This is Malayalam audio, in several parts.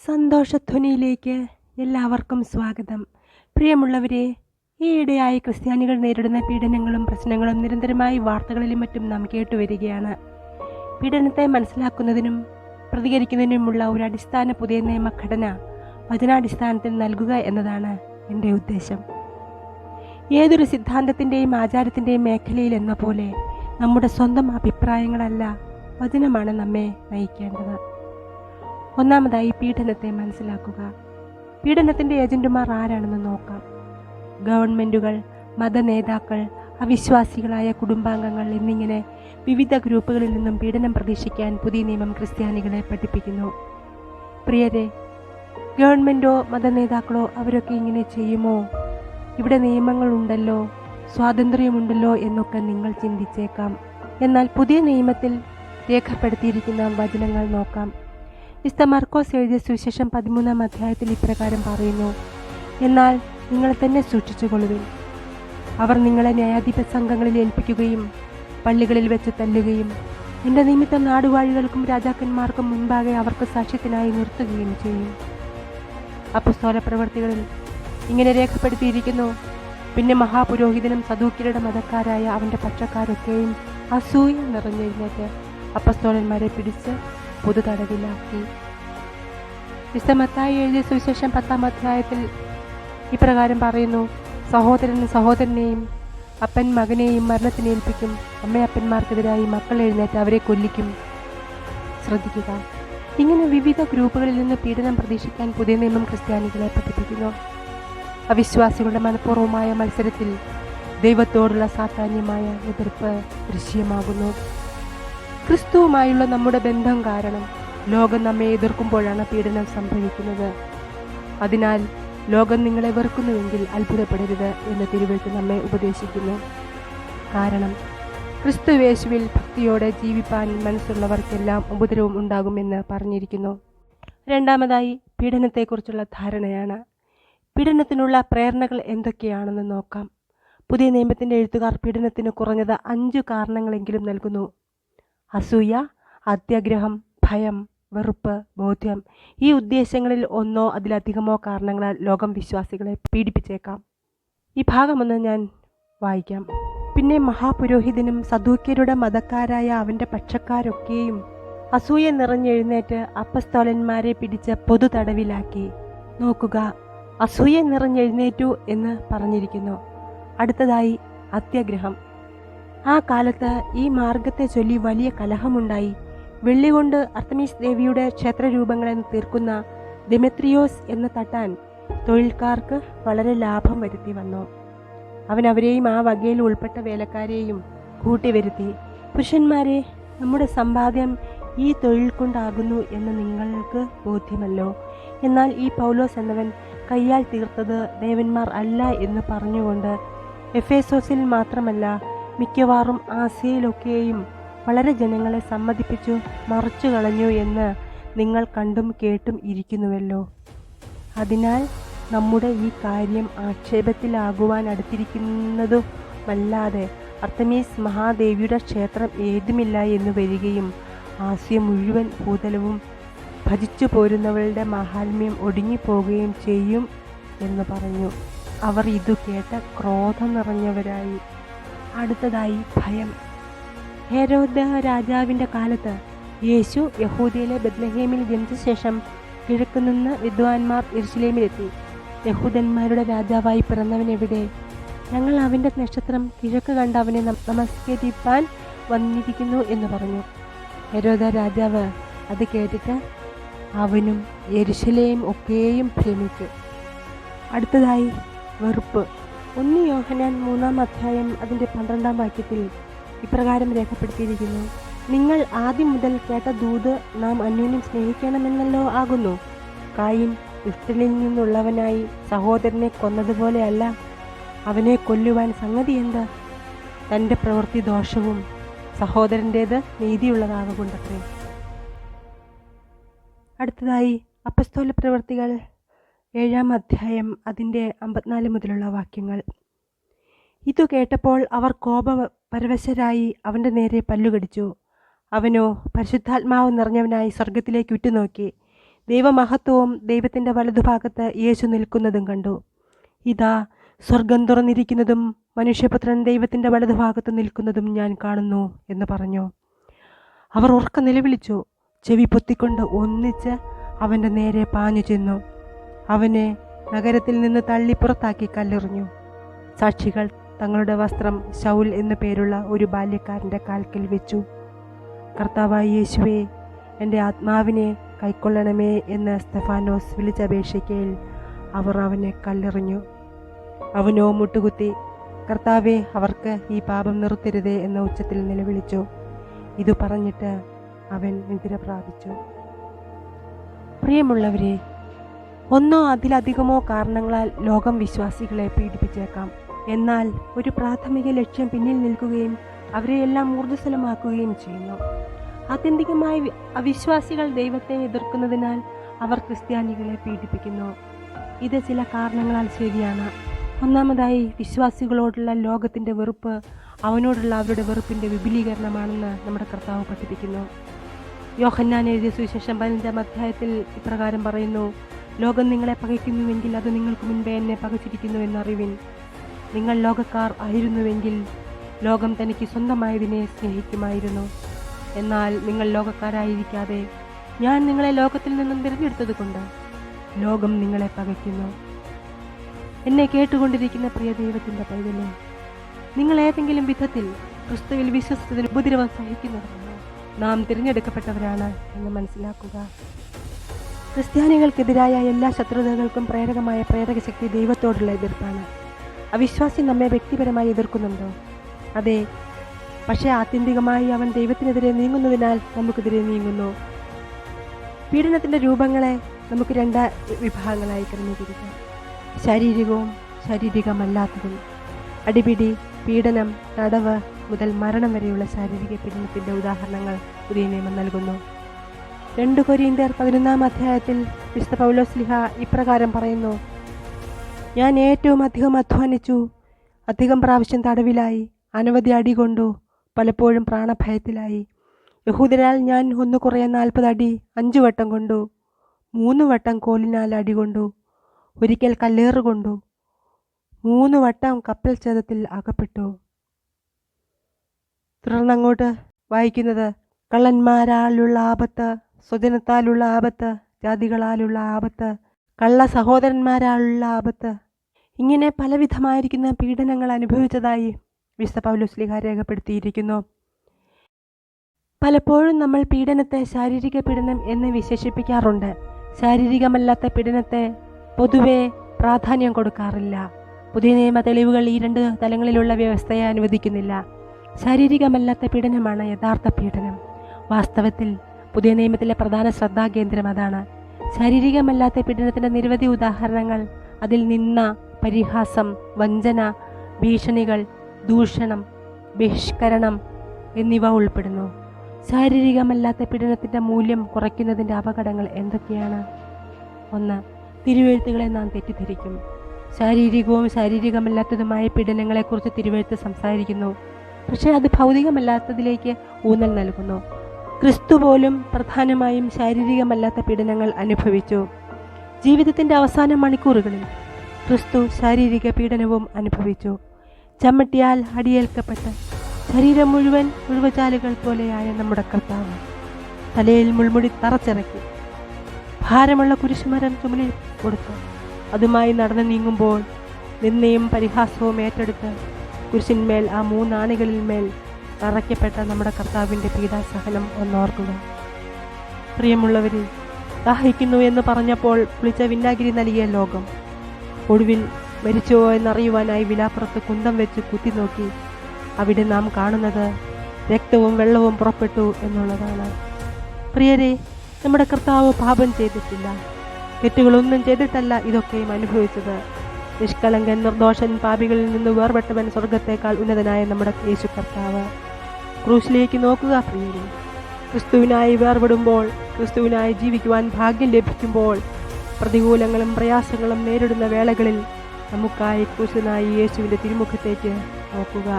സന്തോഷധ്വനിയിലേക്ക് എല്ലാവർക്കും സ്വാഗതം. പ്രിയമുള്ളവരെ, ഈയിടെയായി ക്രിസ്ത്യാനികൾ നേരിടുന്ന പീഡനങ്ങളും പ്രശ്നങ്ങളും നിരന്തരമായി വാർത്തകളിലും മറ്റും നാം കേട്ടുവരികയാണ്. പീഡനത്തെ മനസ്സിലാക്കുന്നതിനും പ്രതികരിക്കുന്നതിനുമുള്ള ഒരു അടിസ്ഥാന പുതിയ നിയമഘടന വചനാടിസ്ഥാനത്തിൽ നൽകുക എന്നതാണ് എൻ്റെ ഉദ്ദേശം. ഏതൊരു സിദ്ധാന്തത്തിൻ്റെയും ആചാരത്തിൻ്റെയും മേഖലയിൽ എന്ന പോലെ നമ്മുടെ സ്വന്തം അഭിപ്രായങ്ങളല്ല, വചനമാണ് നമ്മെ നയിക്കേണ്ടത്. ഒന്നാമതായി പീഡനത്തെ മനസ്സിലാക്കുക. പീഡനത്തിൻ്റെ ഏജന്റുമാർ ആരാണെന്ന് നോക്കാം. ഗവൺമെൻറ്റുകൾ, മതനേതാക്കൾ, അവിശ്വാസികളായ കുടുംബാംഗങ്ങൾ എന്നിങ്ങനെ വിവിധ ഗ്രൂപ്പുകളിൽ നിന്നും പീഡനം പ്രതീക്ഷിക്കാൻ പുതിയ നിയമം ക്രിസ്ത്യാനികളെ പഠിപ്പിക്കുന്നു. പ്രിയരെ, ഗവൺമെൻറ്റോ മതനേതാക്കളോ അവരൊക്കെ ഇങ്ങനെ ചെയ്യുമോ? ഇവിടെ നിയമങ്ങളുണ്ടല്ലോ, സ്വാതന്ത്ര്യമുണ്ടല്ലോ എന്നൊക്കെ നിങ്ങൾ ചിന്തിച്ചേക്കാം. എന്നാൽ പുതിയ നിയമത്തിൽ രേഖപ്പെടുത്തിയിരിക്കുന്ന വചനങ്ങൾ നോക്കാം. വിശുദ്ധ മർക്കോസ് എഴുതിയ സുവിശേഷം 13-ാം അധ്യായത്തിൽ ഇപ്രകാരം പറയുന്നു: എന്നാൽ നിങ്ങളെ തന്നെ സൂക്ഷിച്ചുകൊള്ളുവിൻ. അവർ നിങ്ങളെ ന്യായാധിപ സംഘങ്ങളിൽ ഏൽപ്പിക്കുകയും പള്ളികളിൽ വെച്ച് തല്ലുകയും എൻ്റെ നിമിത്തം നാടുവാഴികൾക്കും രാജാക്കന്മാർക്കും മുൻപാകെ അവർക്ക് സാക്ഷ്യത്തിനായി നിർത്തുകയും ചെയ്യും. അപ്പോസ്തല പ്രവർത്തികളിൽ ഇങ്ങനെ രേഖപ്പെടുത്തിയിരിക്കുന്നു: പിന്നെ മഹാപുരോഹിതനും സദൂക്യരുടെ മതക്കാരായ അവൻ്റെ പക്ഷക്കാരൊക്കെയും അസൂയ നിറഞ്ഞെഴുന്നേറ്റ് അപ്പോസ്തലന്മാരെ പിടിച്ച് പൊതുതടവിലാക്കി. വിശുദ്ധ മത്തായി എഴുതിയ സുവിശേഷം 10-ാം അധ്യായത്തിൽ ഇപ്രകാരം പറയുന്നു: സഹോദരൻ സഹോദരനെയും അപ്പൻ മകനെയും മരണത്തിനേൽപ്പിക്കും, അമ്മയപ്പന്മാർക്കെതിരായി മക്കൾ എഴുന്നേറ്റ് അവരെ കൊല്ലിക്കും. ശ്രദ്ധിക്കുക, ഇങ്ങനെ വിവിധ ഗ്രൂപ്പുകളിൽ നിന്ന് പീഡനം പ്രതീക്ഷിക്കാൻ പുതിയ നിയമം ക്രിസ്ത്യാനികളെ പഠിപ്പിക്കുന്നു. അവിശ്വാസികളുടെ മനഃപൂർവ്വമായ മത്സരത്തിൽ ദൈവത്തോടുള്ള സാധാന്യമായ എതിർപ്പ് ദൃശ്യമാകുന്നു. ക്രിസ്തുവുമായുള്ള നമ്മുടെ ബന്ധം കാരണം ലോകം നമ്മെ എതിർക്കുമ്പോഴാണ് പീഡനം സംഭവിക്കുന്നത്. അതിനാൽ ലോകം നിങ്ങളെ വെറുക്കുന്നുവെങ്കിൽ അത്ഭുതപ്പെടരുത് എന്ന് തിരുവെഴുത്ത് നമ്മെ ഉപദേശിക്കുന്നു. കാരണം ക്രിസ്തുയേശുവിൽ ഭക്തിയോടെ ജീവിപ്പാൻ മനസ്സുള്ളവർക്കെല്ലാം ഉപദ്രവം ഉണ്ടാകുമെന്ന് പറഞ്ഞിരിക്കുന്നു. രണ്ടാമതായി പീഡനത്തെക്കുറിച്ചുള്ള ധാരണയാണ്. പീഡനത്തിനുള്ള പ്രേരണകൾ എന്തൊക്കെയാണെന്ന് നോക്കാം. പുതിയ നിയമത്തിൻ്റെ എഴുത്തുകാർ പീഡനത്തിന് കുറഞ്ഞത് 5 കാരണങ്ങളെങ്കിലും നൽകുന്നു. അസൂയ, അത്യാഗ്രഹം, ഭയം, വെറുപ്പ്, ബോധ്യം. ഈ ഉദ്ദേശങ്ങളിൽ ഒന്നോ അതിലധികമോ കാരണങ്ങളാൽ ലോകം വിശ്വാസികളെ പീഡിപ്പിച്ചേക്കാം. ഈ ഭാഗമൊന്ന് ഞാൻ വായിക്കാം. പിന്നെ മഹാപുരോഹിതനും സദൂക്യരുടെ മതക്കാരായ അവൻ്റെ പക്ഷക്കാരൊക്കെയും അസൂയ നിറഞ്ഞെഴുന്നേറ്റ് അപ്പസ്തോലന്മാരെ പിടിച്ച് പൊതു തടവിലാക്കി. നോക്കുക, അസൂയ നിറഞ്ഞെഴുന്നേറ്റു എന്ന് പറഞ്ഞിരിക്കുന്നു. അടുത്തതായി അത്യാഗ്രഹം. ആ കാലത്ത് ഈ മാർഗത്തെ ചൊല്ലി വലിയ കലഹമുണ്ടായി. വെള്ളി കൊണ്ട് അർത്തമീസ് ദേവിയുടെ ക്ഷേത്രരൂപങ്ങളെ തീർക്കുന്ന ദെമെത്രിയോസ് എന്ന തട്ടാൻ തൊഴിൽക്കാർക്ക് വളരെ ലാഭം വരുത്തി വന്നു. അവൻ അവരെയും ആ വകയിൽ ഉൾപ്പെട്ട വേലക്കാരെയും കൂട്ടിവരുത്തി. പുരുഷന്മാരെ, നമ്മുടെ സമ്പാദ്യം ഈ തൊഴിൽ കൊണ്ടാകുന്നു എന്ന് നിങ്ങൾക്ക് ബോധ്യമല്ലോ. എന്നാൽ ഈ പൗലോസ് എന്നവൻ കയ്യാൽ തീർത്തത് ദേവന്മാർ അല്ല എന്ന് പറഞ്ഞുകൊണ്ട് എഫേസോസിൽ മാത്രമല്ല മിക്കവാറും ആസിയയിലൊക്കെയും വളരെ ജനങ്ങളെ സമ്മതിപ്പിച്ചു മറിച്ചു കളഞ്ഞു എന്ന് നിങ്ങൾ കണ്ടും കേട്ടും ഇരിക്കുന്നുവല്ലോ. അതിനാൽ നമ്മുടെ ഈ കാര്യം ആക്ഷേപത്തിലാകുവാൻ അടുത്തിരിക്കുന്നതുമല്ലാതെ അർത്തമീസ് മഹാദേവിയുടെ ക്ഷേത്രം ഏതുമില്ല എന്ന് വരികയും ആസിയ മുഴുവൻ ഭൂതലവും ഭജിച്ചു പോരുന്നവളുടെ മാഹാത്മ്യം ഒടുങ്ങിപ്പോകുകയും ചെയ്യും എന്ന് പറഞ്ഞു. അവർ ഇതു കേട്ട് ക്രോധം നിറഞ്ഞവരായി. അടുത്തതായി ഭയം. ഹെരോദ രാജാവിൻ്റെ കാലത്ത് യേശു യഹൂദയിലെ ബെത്ലഹേമിൽ ജനിച്ച ശേഷം കിഴക്ക് നിന്ന് വിദ്വാൻമാർ യെരുശലേമിലെത്തി. യഹൂദന്മാരുടെ രാജാവായി പിറന്നവനെവിടെ? ഞങ്ങൾ അവൻ്റെ നക്ഷത്രം കിഴക്ക് കണ്ട് അവനെ നമസ്കരിപ്പാൻ വന്നിരിക്കുന്നു എന്ന് പറഞ്ഞു. ഹെരോദ രാജാവ് അത് കേട്ടിട്ട് അവനും യെരുശലേം ഒക്കെയും ഭ്രമിച്ചു. അടുത്തതായി വെറുപ്പ്. 1 യോഹന്നാൻ 3-ാം അധ്യായം അതിൻ്റെ 12-ാം വാക്യത്തിൽ ഇപ്രകാരം രേഖപ്പെടുത്തിയിരിക്കുന്നു: നിങ്ങൾ ആദ്യം മുതൽ കേട്ട ദൂത് നാം അന്യോന്യം സ്നേഹിക്കണമെന്നല്ലോ ആകുന്നു. കായീൻ ഇഷ്ടലിൽ നിന്നുള്ളവനായി സഹോദരനെ കൊന്നതുപോലെയല്ല. അവനെ കൊല്ലുവാൻ സംഗതി എന്ത്? തൻ്റെ പ്രവൃത്തി ദോഷവും സഹോദരൻ്റേത് നീതിയുള്ളതാകൊണ്ടത്രേ. അടുത്തതായി അപ്പസ്തോല പ്രവൃത്തികൾ 7-ാം അധ്യായം അതിൻ്റെ 54 മുതലുള്ള വാക്യങ്ങൾ. ഇതു കേട്ടപ്പോൾ അവർ കോപപരവശരായി അവൻ്റെ നേരെ പല്ലുകടിച്ചു. അവനോ പരിശുദ്ധാത്മാവ് നിറഞ്ഞവനായി സ്വർഗത്തിലേക്ക് ഉറ്റുനോക്കി ദൈവമഹത്വവും ദൈവത്തിൻ്റെ വലതുഭാഗത്ത് യേശു നിൽക്കുന്നതും കണ്ടു. ഇതാ, സ്വർഗം തുറന്നിരിക്കുന്നതും മനുഷ്യപുത്രൻ ദൈവത്തിൻ്റെ വലതുഭാഗത്ത് നിൽക്കുന്നതും ഞാൻ കാണുന്നു എന്ന് പറഞ്ഞു. അവർ ഉറക്കെ നിലവിളിച്ചു. ചെവി പൊത്തിക്കൊണ്ട് ഒന്നിച്ച് അവൻ്റെ നേരെ പാഞ്ഞു ചെന്നു. അവനെ നഗരത്തിൽ നിന്ന് തള്ളി പുറത്താക്കി കല്ലെറിഞ്ഞു. സാക്ഷികൾ തങ്ങളുടെ വസ്ത്രം ശൗൽ എന്നു പേരുള്ള ഒരു ബാല്യക്കാരൻ്റെ കാൽക്കൽ വെച്ചു. കർത്താവായ യേശുവേ, എൻ്റെ ആത്മാവിനെ കൈക്കൊള്ളണമേ എന്ന് സ്തെഫാനോസ് വിളിച്ചപേക്ഷിക്കയിൽ അവർ അവനെ കല്ലെറിഞ്ഞു. അവനോ മുട്ടുകുത്തി, കർത്താവേ, അവർക്ക് ഈ പാപം നിർത്തരുതേ എന്ന ഉച്ചത്തിൽ നിലവിളിച്ചു. ഇതു പറഞ്ഞിട്ട് അവൻ നിദ്ര പ്രാപിച്ചു. പ്രിയമുള്ളവരെ, ഒന്നോ അതിലധികമോ കാരണങ്ങളാൽ ലോകം വിശ്വാസികളെ പീഡിപ്പിച്ചേക്കാം. എന്നാൽ ഒരു പ്രാഥമിക ലക്ഷ്യം പിന്നിൽ നിൽക്കുകയും അവരെയെല്ലാം ഊർജ്ജസ്വലമാക്കുകയും ചെയ്യുന്നു. ആത്യന്തികമായി അവിശ്വാസികൾ ദൈവത്തെ എതിർക്കുന്നതിനാൽ അവർ ക്രിസ്ത്യാനികളെ പീഡിപ്പിക്കുന്നു. ഇത് ചില കാരണങ്ങളാൽ ശരിയാണ്. ഒന്നാമതായി, വിശ്വാസികളോടുള്ള ലോകത്തിൻ്റെ വെറുപ്പ് അവനോടുള്ള അവരുടെ വെറുപ്പിൻ്റെ വിപുലീകരണമാണെന്ന് നമ്മുടെ കർത്താവ് പഠിപ്പിക്കുന്നു. യോഹന്നാൻ എഴുതിയ സുവിശേഷം 15-ാം അധ്യായത്തിൽ ഇപ്രകാരം പറയുന്നു: ലോകം നിങ്ങളെ പകയ്ക്കുന്നുവെങ്കിൽ അത് നിങ്ങൾക്ക് മുൻപേ എന്നെ പകച്ചിരിക്കുന്നു എന്നറിവിൻ. നിങ്ങൾ ലോകക്കാർ ആയിരുന്നുവെങ്കിൽ ലോകം തനിക്ക് സ്വന്തമായതിനെ സ്നേഹിക്കുമായിരുന്നു. എന്നാൽ നിങ്ങൾ ലോകക്കാരായിരിക്കാതെ ഞാൻ നിങ്ങളെ ലോകത്തിൽ നിന്നും തിരഞ്ഞെടുത്തത് കൊണ്ട് ലോകം നിങ്ങളെ പകയ്ക്കുന്നു. എന്നെ കേട്ടുകൊണ്ടിരിക്കുന്ന പ്രിയ ദൈവത്തിൻ്റെ പൈതലേ, നിങ്ങൾ ഏതെങ്കിലും വിധത്തിൽ ക്രിസ്തുവിൽ വിശ്വസിച്ചതിന് ഉപദ്രവം സഹിക്കുന്നവരാണ്. നാം തിരഞ്ഞെടുക്കപ്പെട്ടവരാണ് എന്ന് മനസ്സിലാക്കുക. ക്രിസ്ത്യാനികൾക്കെതിരായ എല്ലാ ശത്രുതകൾക്കും പ്രേരകമായ പ്രേരകശക്തി ദൈവത്തോടുള്ള എതിർപ്പാണ്. അവിശ്വാസി നമ്മെ വ്യക്തിപരമായി എതിർക്കുന്നുണ്ടോ? അതെ. പക്ഷേ ആത്യന്തികമായി അവൻ ദൈവത്തിനെതിരെ നീങ്ങുന്നതിനാൽ നമുക്കെതിരെ നീങ്ങുന്നു. പീഡനത്തിൻ്റെ രൂപങ്ങളെ നമുക്ക് 2 വിഭാഗങ്ങളായി ക്രമീകരിക്കാം: ശാരീരികവും ശാരീരികമല്ലാത്തതും. അടിപിടി, പീഡനം, തടവ് മുതൽ മരണം വരെയുള്ള ശാരീരിക പീഡനത്തിൻ്റെ ഉദാഹരണങ്ങൾ പുതിയ നിയമം നൽകുന്നു. 2 കൊരിന്ത്യർ 11-ാം അധ്യായത്തിൽ വിശുദ്ധ പൗലോസ്ലീഹ ഇപ്രകാരം പറയുന്നു: ഞാൻ ഏറ്റവും അധികം അധ്വാനിച്ചു, അധികം പ്രാവശ്യം തടവിലായി, അനവധി അടികൊണ്ടു, പലപ്പോഴും പ്രാണഭയത്തിലായി. യഹൂദരാൽ ഞാൻ 1 കുറയെ 40 അടി 5 വട്ടം കൊണ്ടു, 3 വട്ടം കോലിനാൽ അടികൊണ്ടു, ഒരിക്കൽ കല്ലേറുകൊണ്ടു, 3 വട്ടം കപ്പൽ ഛേദത്തിൽ അകപ്പെട്ടു. തുടർന്നങ്ങോട്ട് വായിക്കുന്നത്: കള്ളന്മാരാലുള്ള ആപത്ത്, സ്വജനത്താലുള്ള ആപത്ത്, ജാതികളാലുള്ള ആപത്ത്, കള്ള സഹോദരന്മാരാലുള്ള ആപത്ത്. ഇങ്ങനെ പലവിധമായിരിക്കുന്ന പീഡനങ്ങൾ അനുഭവിച്ചതായി വിശുദ്ധ പൗലോസ്ലീഹ രേഖപ്പെടുത്തിയിരിക്കുന്നു. പലപ്പോഴും നമ്മൾ പീഡനത്തെ ശാരീരിക പീഡനം എന്ന് വിശേഷിപ്പിക്കാറുണ്ട്. ശാരീരികമല്ലാത്ത പീഡനത്തെ പൊതുവെ പ്രാധാന്യം കൊടുക്കാറില്ല. പുതിയ നിയമ തെളിവുകൾ ഈ 2 തലങ്ങളിലുള്ള വ്യവസ്ഥയെ അനുവദിക്കുന്നില്ല. ശാരീരികമല്ലാത്ത പീഡനമാണ് യഥാർത്ഥ പീഡനം. വാസ്തവത്തിൽ പുതിയ നിയമത്തിലെ പ്രധാന ശ്രദ്ധാകേന്ദ്രം അതാണ്. ശാരീരികമല്ലാത്ത പീഡനത്തിൻ്റെ നിരവധി ഉദാഹരണങ്ങൾ അതിൽ നിന്ന, പരിഹാസം, വഞ്ചന, ഭീഷണികൾ, ദൂഷണം, ബഹിഷ്കരണം എന്നിവ ഉൾപ്പെടുന്നു. ശാരീരികമല്ലാത്ത പീഡനത്തിൻ്റെ മൂല്യം കുറയ്ക്കുന്നതിൻ്റെ അപകടങ്ങൾ എന്തൊക്കെയാണ്? 1. തിരുവെഴുത്തുകളെ നാം തെറ്റിദ്ധരിക്കും. ശാരീരികവും ശാരീരികമല്ലാത്തതുമായ പീഡനങ്ങളെക്കുറിച്ച് തിരുവെഴുത്ത് സംസാരിക്കുന്നു. പക്ഷേ അത് ഭൗതികമല്ലാത്തതിലേക്ക് ഊന്നൽ നൽകുന്നു. ക്രിസ്തു പോലും പ്രധാനമായും ശാരീരികമല്ലാത്ത പീഡനങ്ങൾ അനുഭവിച്ചു. ജീവിതത്തിൻ്റെ അവസാന മണിക്കൂറുകളിൽ ക്രിസ്തു ശാരീരിക പീഡനവും അനുഭവിച്ചു. ചമ്മട്ടിയാൽ അടിയേൽക്കപ്പെട്ട് ശരീരം മുഴുവൻ മുഴുവചാലുകൾ പോലെയായ നമ്മുടെ കർത്താവ് തലയിൽ മുൾമുടി തറച്ചിറക്കി ഭാരമുള്ള കുരിശുമരം ചുമലിൽ കൊടുത്തു അതുമായി നടന്നു നീങ്ങുമ്പോൾ നിന്നയും പരിഹാസവും ഏറ്റെടുത്ത് കുരിശിന്മേൽ ആ 3 ആണികളിൽ മേൽ തറയ്ക്കപ്പെട്ട നമ്മുടെ കർത്താവിൻ്റെ പീഡാസഹനം ഒന്നോർക്കുക. പ്രിയമുള്ളവരെ, ദാഹിക്കുന്നു എന്ന് പറഞ്ഞപ്പോൾ പുളിച്ച വിന്നാഗിരി നൽകിയ ലോകം ഒടുവിൽ മരിച്ചോ എന്നറിയുവാനായി വിലാപ്പുറത്ത് കുന്തം വെച്ച് കുത്തി നോക്കി. അവിടെ നാം കാണുന്നത് രക്തവും വെള്ളവും പുറപ്പെട്ടു എന്നുള്ളതാണ്. പ്രിയരെ, നമ്മുടെ കർത്താവ് പാപം ചെയ്തിട്ടില്ല. തെറ്റുകളൊന്നും ചെയ്തിട്ടല്ല ഇതൊക്കെയും അനുഭവിച്ചത്. നിഷ്കളങ്കൻ, നിർദോഷൻ, പാപികളിൽ നിന്ന് വേർപെട്ടവൻ, സ്വർഗത്തേക്കാൾ ഉന്നതനായ നമ്മുടെ യേശു കർത്താവ്. ക്രൂശിലേക്ക് നോക്കുക പ്രിയരെ. ക്രിസ്തുവിനായി വേർപെടുമ്പോൾ, ക്രിസ്തുവിനായി ജീവിക്കുവാൻ ഭാഗ്യം ലഭിക്കുമ്പോൾ, പ്രതികൂലങ്ങളും പ്രയാസങ്ങളും നേരിടുന്ന വേളകളിൽ നമുക്കായി ക്രൂശനായി യേശുവിൻ്റെ തിരുമുഖത്തേക്ക് നോക്കുക.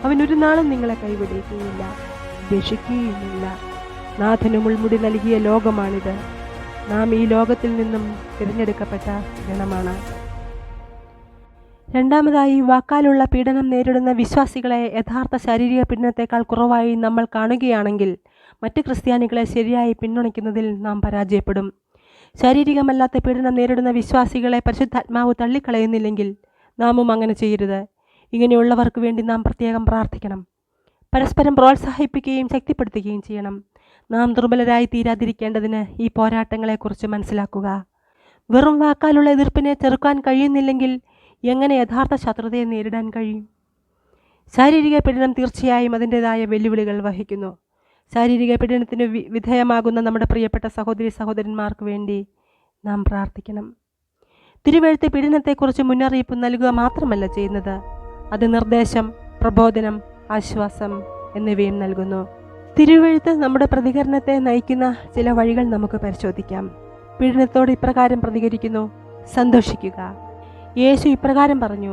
അവൻ ഒരു നാളും നിങ്ങളെ കൈവിടുകയില്ല, ഉപേക്ഷിക്കുകയുമില്ല. നാഥന് മുൾമുടി നൽകിയ ലോകമാണിത്. നാം ഈ ലോകത്തിൽ നിന്നും തിരഞ്ഞെടുക്കപ്പെട്ട ഗണമാണ്. രണ്ടാമതായി, വാക്കാലുള്ള പീഡനം നേരിടുന്ന വിശ്വാസികളെ യഥാർത്ഥ ശാരീരിക പീഡനത്തെക്കാൾ കുറവായി നമ്മൾ കാണുകയാണെങ്കിൽ മറ്റ് ക്രിസ്ത്യാനികളെ ശരിയായി പിന്തുണയ്ക്കുന്നതിൽ നാം പരാജയപ്പെടും. ശാരീരികമല്ലാത്ത പീഡനം നേരിടുന്ന വിശ്വാസികളെ പരിശുദ്ധാത്മാവ് തള്ളിക്കളയുന്നില്ലെങ്കിൽ നാമും അങ്ങനെ ചെയ്യരുത്. ഇങ്ങനെയുള്ളവർക്ക് വേണ്ടി നാം പ്രത്യേകം പ്രാർത്ഥിക്കണം. പരസ്പരം പ്രോത്സാഹിപ്പിക്കുകയും ശക്തിപ്പെടുത്തുകയും ചെയ്യണം. നാം ദുർബലരായി തീരാതിരിക്കേണ്ടതിന് ഈ പോരാട്ടങ്ങളെക്കുറിച്ച് മനസ്സിലാക്കുക. വെറും വാക്കാലുള്ള എതിർപ്പിനെ ചെറുക്കാൻ കഴിയുന്നില്ലെങ്കിൽ എങ്ങനെ യഥാർത്ഥ ശത്രുതയെ നേരിടാൻ കഴിയും? ശാരീരിക പീഡനം തീർച്ചയായും അതിൻ്റെതായ വെല്ലുവിളികൾ വഹിക്കുന്നു. ശാരീരിക പീഡനത്തിന് വിധേയമാകുന്ന നമ്മുടെ പ്രിയപ്പെട്ട സഹോദരി സഹോദരന്മാർക്ക് വേണ്ടി നാം പ്രാർത്ഥിക്കണം. തിരുവെഴുത്ത് പീഡനത്തെക്കുറിച്ച് മുന്നറിയിപ്പ് നൽകുക മാത്രമല്ല ചെയ്യുന്നത്, അത് നിർദ്ദേശം, പ്രബോധനം, ആശ്വാസം എന്നിവയും നൽകുന്നു. തിരുവെഴുത്ത് നമ്മുടെ പ്രതികരണത്തെ നയിക്കുന്ന ചില വഴികൾ നമുക്ക് പരിശോധിക്കാം. പീഡനത്തോട് ഇപ്രകാരം പ്രതികരിക്കുന്നു: സന്തോഷിക്കുക. യേശു ഇപ്രകാരം പറഞ്ഞു: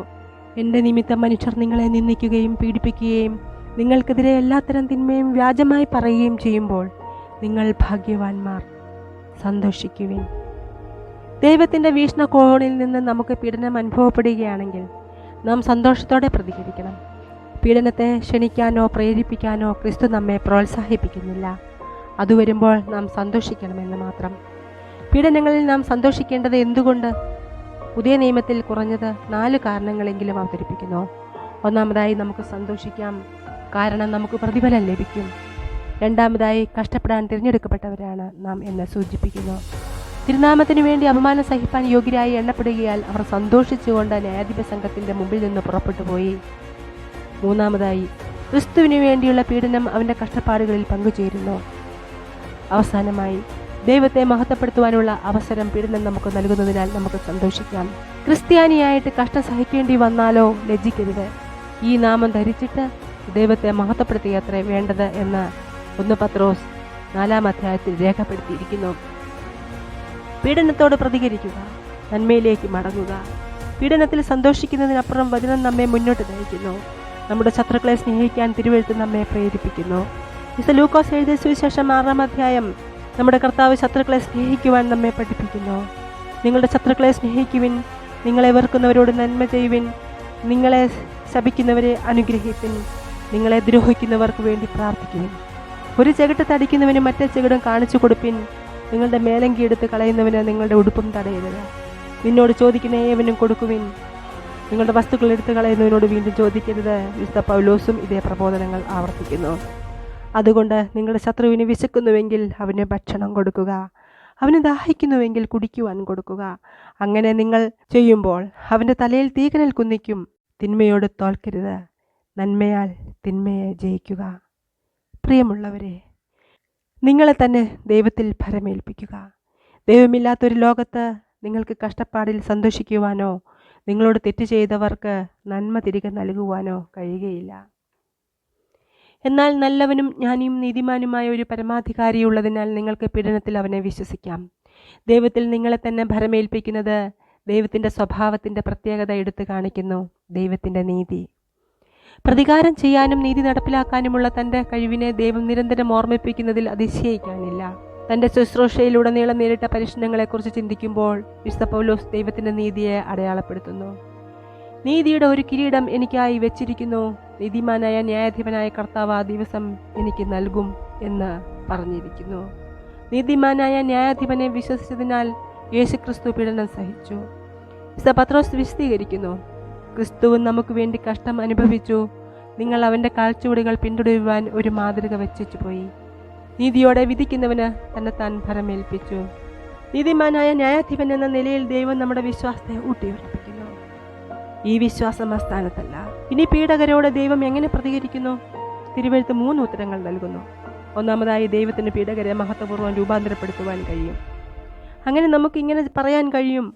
എൻ്റെ നിമിത്തം മനുഷ്യർ നിങ്ങളെ നിന്ദിക്കുകയും പീഡിപ്പിക്കുകയും നിങ്ങൾക്കെതിരെ എല്ലാത്തരം തിന്മയും വ്യാജമായി പറയുകയും ചെയ്യുമ്പോൾ നിങ്ങൾ ഭാഗ്യവാന്മാർ, സന്തോഷിക്കുവിൻ. ദൈവത്തിൻ്റെ വീക്ഷണകോണിൽ നിന്ന് നമുക്ക് പീഡനം അനുഭവപ്പെടുകയാണെങ്കിൽ നാം സന്തോഷത്തോടെ പ്രതികരിക്കണം. പീഡനത്തെ ക്ഷണിക്കാനോ പ്രേരിപ്പിക്കാനോ ക്രിസ്തു നമ്മെ പ്രോത്സാഹിപ്പിക്കുന്നില്ല. അതുവരുമ്പോൾ നാം സന്തോഷിക്കണമെന്ന് മാത്രം. പീഡനങ്ങളിൽ നാം സന്തോഷിക്കേണ്ടത് എന്തുകൊണ്ട്? പുതിയ നിയമത്തിൽ കുറഞ്ഞത് 4 കാരണങ്ങളെങ്കിലും അവതരിപ്പിക്കുന്നു. ഒന്നാമതായി, നമുക്ക് സന്തോഷിക്കാം, കാരണം നമുക്ക് പ്രതിഫലം ലഭിക്കും. രണ്ടാമതായി, കഷ്ടപ്പെടാൻ തിരഞ്ഞെടുക്കപ്പെട്ടവരാണ് നാം എന്ന് സൂചിപ്പിക്കുന്നു. തിരുനാമത്തിനു വേണ്ടി അപമാനം സഹിപ്പാൻ യോഗ്യരായി എണ്ണപ്പെടുകയാൽ അവർ സന്തോഷിച്ചുകൊണ്ട് ന്യായാധിപ സംഘത്തിൻ്റെ മുമ്പിൽ നിന്ന് പുറപ്പെട്ടു പോയി. മൂന്നാമതായി, ക്രിസ്തുവിനു വേണ്ടിയുള്ള പീഡനം അവൻ്റെ കഷ്ടപ്പാടുകളിൽ പങ്കുചേരുന്നു. അവസാനമായി, ദൈവത്തെ മഹത്വപ്പെടുത്തുവാനുള്ള അവസരം പീഡനം നമുക്ക് നൽകുന്നതിനാൽ നമുക്ക് സന്തോഷിക്കാം. ക്രിസ്ത്യാനിയായിട്ട് കഷ്ടം സഹിക്കേണ്ടി വന്നാലോ ലജ്ജിക്കരുത്. ഈ നാമം ധരിച്ചിട്ട് ദൈവത്തെ മഹത്വപ്പെടുത്തുകയത്രേ വേണ്ടത് എന്ന് 1 പത്രോസ് 4-ാം അധ്യായത്തിൽ രേഖപ്പെടുത്തിയിരിക്കുന്നു. പീഡനത്തോട് പ്രതികരിക്കുക, നന്മയിലേക്ക് മടങ്ങുക. പീഡനത്തിൽ സന്തോഷിക്കുന്നതിനപ്പുറം വചനം നമ്മെ മുന്നോട്ട് നയിക്കുന്നു. നമ്മുടെ ശത്രുക്കളെ സ്നേഹിക്കാൻ തിരുവെഴുത്ത് നമ്മെ പ്രേരിപ്പിക്കുന്നു. ലൂക്കോസ് എഴുതിയ സുവിശേഷം 6-ാം അധ്യായം നമ്മുടെ കർത്താവ് ശത്രുക്കളെ സ്നേഹിക്കുവാൻ നമ്മെ പഠിപ്പിക്കുന്നു. നിങ്ങളുടെ ശത്രുക്കളെ സ്നേഹിക്കുവിൻ, നിങ്ങളെ വെറുക്കുന്നവരോട് നന്മ ചെയ്യുവിൻ, നിങ്ങളെ ശപിക്കുന്നവരെ അനുഗ്രഹിപ്പിൻ, നിങ്ങളെ ദ്രോഹിക്കുന്നവർക്ക് വേണ്ടി പ്രാർത്ഥിക്കുവിൻ. ഒരു ചെകിട്ട് തടിക്കുന്നവന് മറ്റേ ചെകിടും കാണിച്ചു കൊടുപ്പിൻ. നിങ്ങളുടെ മേലങ്കി എടുത്ത് കളയുന്നവന് നിങ്ങളുടെ ഉടുപ്പും തടയരുത്. നിന്നോട് ചോദിക്കുന്ന ഏവനും കൊടുക്കുവിൻ. നിങ്ങളുടെ വസ്തുക്കൾ എടുത്ത് കളയുന്നവനോട് വീണ്ടും ചോദിക്കരുത്. വിശുദ്ധ പൗലോസും ഇതേ പ്രബോധനങ്ങൾ ആവർത്തിക്കുന്നു. അതുകൊണ്ട് നിങ്ങളുടെ ശത്രുവിന് വിശക്കുന്നുവെങ്കിൽ അവന് ഭക്ഷണം കൊടുക്കുക, അവന് ദാഹിക്കുന്നുവെങ്കിൽ കുടിക്കുവാൻ കൊടുക്കുക. അങ്ങനെ നിങ്ങൾ ചെയ്യുമ്പോൾ അവൻ്റെ തലയിൽ തീകനൽ കുന്നിക്കും. തിന്മയോട് തോൽക്കരുത്, നന്മയാൽ തിന്മയെ ജയിക്കുക. പ്രിയമുള്ളവരെ, നിങ്ങളെ തന്നെ ദൈവത്തിൽ ഭരമേൽപ്പിക്കുക. ദൈവമില്ലാത്തൊരു ലോകത്ത് നിങ്ങൾക്ക് കഷ്ടപ്പാടിൽ സന്തോഷിക്കുവാനോ നിങ്ങളോട് തെറ്റ് ചെയ്തവർക്ക് നന്മ തിരികെ നൽകുവാനോ കഴിയുകയില്ല. എന്നാൽ നല്ലവനും ജ്ഞാനിയും നീതിമാനുമായ ഒരു പരമാധികാരിയുള്ളതിനാൽ നിങ്ങൾക്ക് പീഡനത്തിൽ അവനെ വിശ്വസിക്കാം. ദൈവത്തിൽ നിങ്ങളെ തന്നെ ഭരമേൽപ്പിക്കുന്നത് ദൈവത്തിൻ്റെ സ്വഭാവത്തിൻ്റെ പ്രത്യേകത എടുത്തു കാണിക്കുന്നു. ദൈവത്തിൻ്റെ നീതി. പ്രതികാരം ചെയ്യാനും നീതി നടപ്പിലാക്കാനുമുള്ള തൻ്റെ കഴിവിനെ ദൈവം നിരന്തരം ഓർമ്മിപ്പിക്കുന്നതിൽ അതിശയിക്കാനില്ല. തൻ്റെ ശുശ്രൂഷയിലുടനീളം നേരിട്ട പരീക്ഷണങ്ങളെക്കുറിച്ച് ചിന്തിക്കുമ്പോൾ വിശുദ്ധ പൗലോസ് ദൈവത്തിൻ്റെ നീതിയെ അടയാളപ്പെടുത്തുന്നു. നീതിയുടെ ഒരു കിരീടം എനിക്കായി വെച്ചിരിക്കുന്നു, നീതിമാനായ ന്യായാധിപനായ കർത്താവ് ആ ദിവസം എനിക്ക് നൽകും എന്ന് പറഞ്ഞിരിക്കുന്നു. നീതിമാനായ ന്യായാധിപനെ വിശ്വസിച്ചതിനാൽ യേശുക്രിസ്തു പീഡനം സഹിച്ചു. വിശുദ്ധ പത്രോസ് വിശദീകരിക്കുന്നു: ക്രിസ്തുവും നമുക്ക് വേണ്ടി കഷ്ടം അനുഭവിച്ചു. നിങ്ങൾ അവൻ്റെ കാൽച്ചുവടുകൾ പിന്തുടരുവാൻ ഒരു മാതൃക വെച്ചു പോയി. നീതിയോടെ വിധിക്കുന്നവന് തന്നെത്താൻ ഭരമേൽപ്പിച്ചു. നീതിമാനായ ന്യായാധിപൻ എന്ന നിലയിൽ ദൈവം നമ്മുടെ വിശ്വാസത്തെ ഊട്ടിയുറപ്പിക്കുന്നു. ഈ വിശ്വാസം അസ്ഥാനത്തല്ല. ഇനി പീഡകരോട് ദൈവം എങ്ങനെ പ്രതികരിക്കുന്നു? തിരുവെഴുത്ത് 3 ഉത്തരങ്ങൾ നൽകുന്നു. ഒന്നാമതായി, ദൈവത്തിന് പീഡകരെ മഹത്വപൂർവ്വം രൂപാന്തരപ്പെടുത്തുവാൻ കഴിയും. അങ്ങനെ നമുക്കിങ്ങനെ പറയാൻ കഴിയും: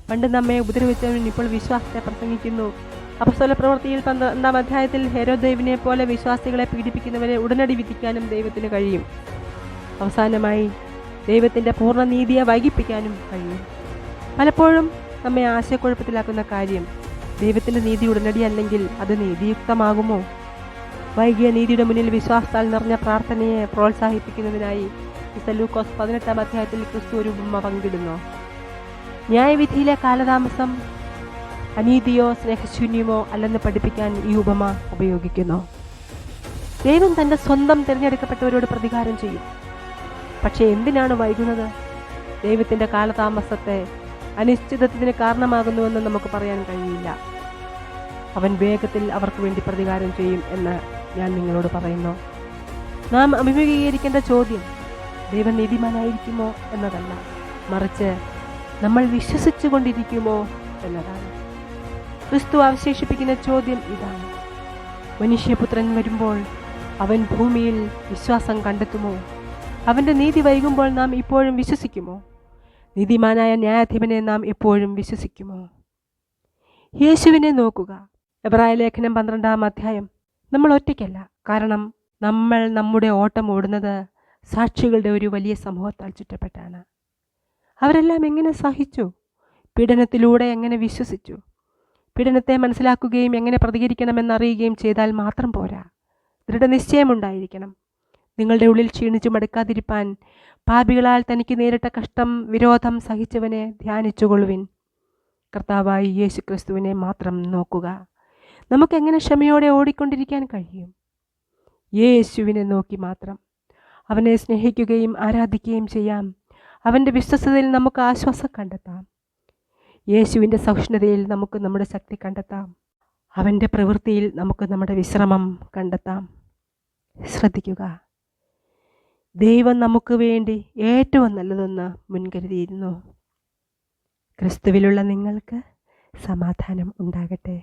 പണ്ട് നമ്മെ ഉപദ്രവിച്ചവൻ ഇപ്പോൾ വിശ്വാസത്തെ പ്രസംഗിക്കുന്നു. അപ്പോസ്തലപ്രവൃത്തിയിൽ 12-ാം അധ്യായത്തിൽ ഹെരോദേവിനെ പോലെ വിശ്വാസികളെ പീഡിപ്പിക്കുന്നവരെ ഉടനടി വിധിക്കാനും ദൈവത്തിന് കഴിയും. അവസാനമായി, ദൈവത്തിൻ്റെ പൂർണ്ണ നീതിയെ വൈകിപ്പിക്കാനും കഴിയും. പലപ്പോഴും നമ്മെ ആശയക്കുഴപ്പത്തിലാക്കുന്ന കാര്യം, ദൈവത്തിൻ്റെ നീതി ഉടനടി അല്ലെങ്കിൽ അത് നീതിയുക്തമാകുമോ? വൈകിയ നീതിയുടെ മുന്നിൽ വിശ്വാസത്താൽ നിറഞ്ഞ പ്രാർത്ഥനയെ പ്രോത്സാഹിപ്പിക്കുന്നതിനായി ലൂക്കോസ് 18 അധ്യായത്തിൽ ക്രിസ്തു ഒരു ഉപമ പങ്കിടുന്നു. ന്യായവിധിയിലെ കാലതാമസം അനീതിയോ സ്നേഹശൂന്യമോ അല്ലെന്ന് പഠിപ്പിക്കാൻ ഈ ഉപമ ഉപയോഗിക്കുന്നു. ദൈവം തൻ്റെ സ്വന്തം തിരഞ്ഞെടുക്കപ്പെട്ടവരോട് പ്രതികാരം ചെയ്യും. പക്ഷേ എന്തിനാണ് വൈകുന്നത്? ദൈവത്തിൻ്റെ കാലതാമസത്തെ അനിശ്ചിതത്വത്തിന് കാരണമാകുന്നുവെന്ന് നമുക്ക് പറയാൻ കഴിയില്ല. അവൻ വേഗത്തിൽ അവർക്ക് വേണ്ടി പ്രതികാരം ചെയ്യും എന്ന് ഞാൻ നിങ്ങളോട് പറയുന്നു. നാം അഭിമുഖീകരിക്കേണ്ട ചോദ്യം ദൈവം നീതിമാനായിരിക്കുമോ എന്നതല്ല, മറിച്ച് നമ്മൾ വിശ്വസിച്ചു കൊണ്ടിരിക്കുമോ എന്നതാണ്. ക്രിസ്തു അവശേഷിപ്പിക്കുന്ന ചോദ്യം ഇതാണ്: മനുഷ്യപുത്രൻ വരുമ്പോൾ അവൻ ഭൂമിയിൽ വിശ്വാസം കണ്ടെത്തുമോ? അവൻ്റെ നീതി വൈകുമ്പോൾ നാം ഇപ്പോഴും വിശ്വസിക്കുമോ? നീതിമാനായ ന്യായാധിപനെ നാം എപ്പോഴും വിശ്വസിക്കുമോ? യേശുവിനെ നോക്കുക. എബ്രായ ലേഖനം 12 അധ്യായം. നമ്മൾ ഒറ്റയ്ക്കല്ല. കാരണം നമ്മൾ നമ്മുടെ ഓട്ടം ഓടുന്നത് സാക്ഷികളുടെ ഒരു വലിയ സമൂഹത്താൽ ചുറ്റപ്പെട്ടാണ്. അവരെല്ലാം എങ്ങനെ സഹിച്ചു? പീഡനത്തിലൂടെ എങ്ങനെ വിശ്വസിച്ചു? പീഡനത്തെ മനസ്സിലാക്കുകയും എങ്ങനെ പ്രതികരിക്കണമെന്നറിയുകയും ചെയ്താൽ മാത്രം പോരാ, ദൃഢനിശ്ചയമുണ്ടായിരിക്കണം. നിങ്ങളുടെ ഉള്ളിൽ ക്ഷീണിച്ചു മടുക്കാതിരിപ്പാൻ പാപികളാൽ തനിക്ക് നേരിട്ട കഷ്ടം, വിരോധം സഹിച്ചവനെ ധ്യാനിച്ചുകൊള്ളുവിൻ. കർത്താവായ യേശു ക്രിസ്തുവിനെ മാത്രം നോക്കുക. നമുക്കെങ്ങനെ ക്ഷമയോടെ ഓടിക്കൊണ്ടിരിക്കാൻ കഴിയും? യേശുവിനെ നോക്കി മാത്രം. അവനെ സ്നേഹിക്കുകയും ആരാധിക്കുകയും ചെയ്യാം. അവൻ്റെ വിശ്വസ്തതയിൽ നമുക്ക് ആശ്വാസം കണ്ടെത്താം. യേശുവിൻ്റെ സഹിഷ്ണുതയിൽ നമുക്ക് നമ്മുടെ ശക്തി കണ്ടെത്താം. അവൻ്റെ പ്രവൃത്തിയിൽ നമുക്ക് നമ്മുടെ വിശ്രമം കണ്ടെത്താം. ശ്രദ്ധിക്കുക, ദൈവം നമുക്ക് വേണ്ടി ഏറ്റവും നല്ലതൊന്ന് മുൻകരുതിയിരുന്നു. ക്രിസ്തുവിലുള്ള നിങ്ങൾക്ക് സമാധാനം ഉണ്ടാകട്ടെ.